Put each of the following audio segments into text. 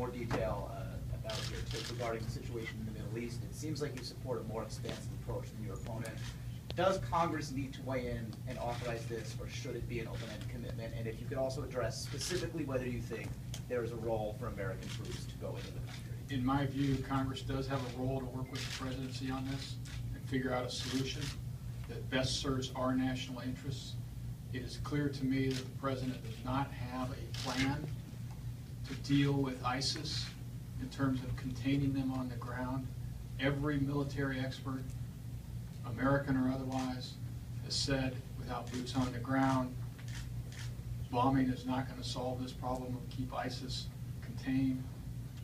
more detail about your take regarding the situation in the Middle East. It seems like you support a more expansive approach than your opponent. Does Congress need to weigh in and authorize this, or should it be an open-ended commitment? And if you could also address specifically whether you think there is a role for American troops to go into the country. In my view, Congress does have a role to work with the presidency on this and figure out a solution that best serves our national interests. It is clear to me that the president does not have a plan to deal with ISIS in terms of containing them on the ground. Every military expert, American or otherwise, has said without boots on the ground, bombing is not going to solve this problem or keep ISIS contained.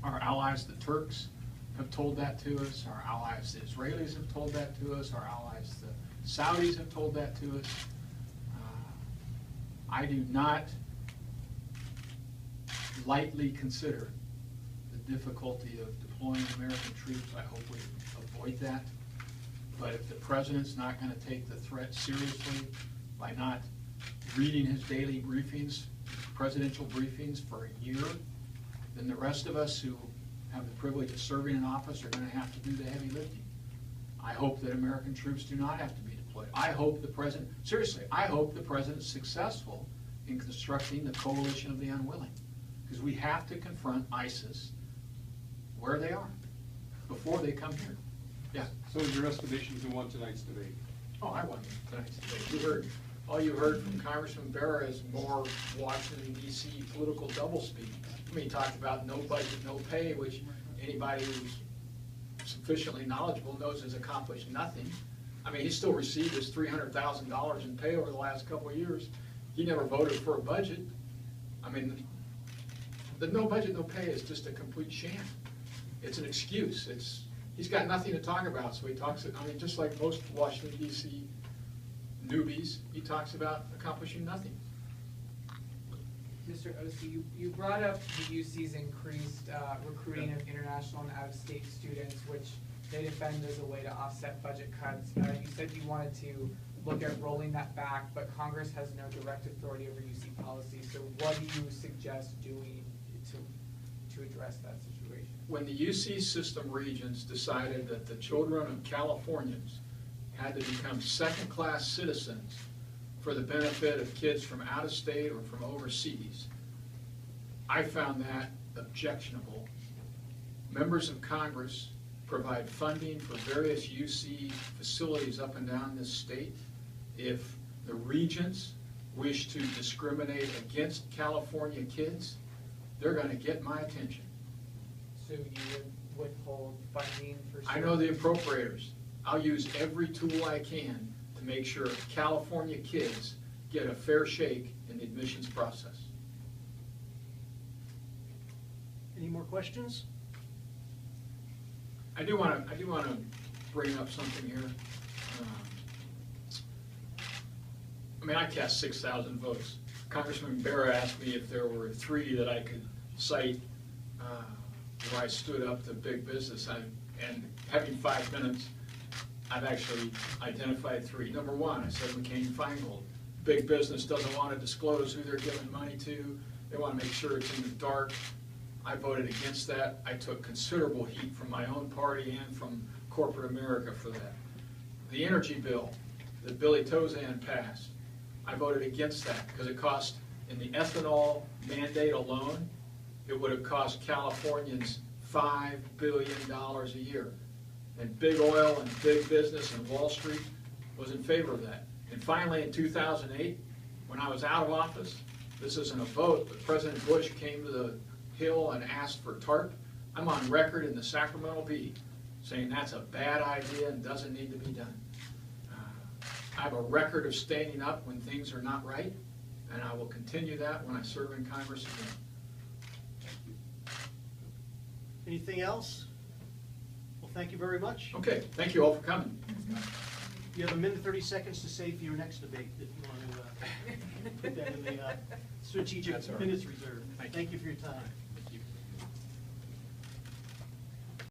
Our allies, the Turks, have told that to us. Our allies, the Israelis, have told that to us. Our allies, the Saudis, have told that to us. I do not lightly consider the difficulty of deploying American troops. I hope we avoid that. But if the president's not going to take the threat seriously by not reading his daily briefings, presidential briefings for a year, then the rest of us who have the privilege of serving in office are going to have to do the heavy lifting. I hope that American troops do not have to be deployed. I hope the president, seriously, I hope the president's successful in constructing the coalition of the unwilling, because we have to confront ISIS where they are before they come here. Yeah. So in your estimation, who won tonight's debate? Oh, I won tonight's debate. All you heard from Congressman Bera is more Washington, D.C. political doublespeak. I mean, he talked about no budget, no pay, which anybody who's sufficiently knowledgeable knows has accomplished nothing. I mean, he still received his $300,000 in pay over the last couple of years. He never voted for a budget. I mean, the no budget, no pay is just a complete sham. It's an excuse. He's got nothing to talk about, so he talks, I mean, just like most Washington, D.C. newbies, he talks about accomplishing nothing. Mr. Osi, you brought up the UC's increased recruiting of international and out-of-state students, which they defend as a way to offset budget cuts. You said you wanted to look at rolling that back, but Congress has no direct authority over UC policy. So what do you suggest doing to address that situation? When the UC system regions decided that the children of Californians had to become second-class citizens for the benefit of kids from out of state or from overseas, I found that objectionable. Members of Congress provide funding for various UC facilities up and down this state. If the regents wish to discriminate against California kids, they're going to get my attention. So you would withhold funding for I know the appropriators. I'll use every tool I can to make sure California kids get a fair shake in the admissions process. Any more questions? I do want to bring up something here. I mean, I cast 6,000 votes. Congressman Bera asked me if there were 3 that I could cite where I stood up to big business. And having 5 minutes, I've actually identified 3. Number 1, I said McCain-Feingold. Big business doesn't want to disclose who they're giving money to. They want to make sure it's in the dark. I voted against that. I took considerable heat from my own party and from corporate America for that. The energy bill that Billy Tozan passed, I voted against that because it cost, in the ethanol mandate alone, it would have cost Californians $5 billion a year. And big oil and big business and Wall Street was in favor of that. And finally, in 2008, when I was out of office, this isn't a vote, but President Bush came to the Hill and asked for TARP. I'm on record in the Sacramento Bee saying that's a bad idea and doesn't need to be done. I have a record of standing up when things are not right, and I will continue that when I serve in Congress again. Anything else? Well, thank you very much. Okay, thank you all for coming. You have 1 minute 30 seconds to save for your next debate if you want to put that in the strategic minutes reserve. Thank you for your time.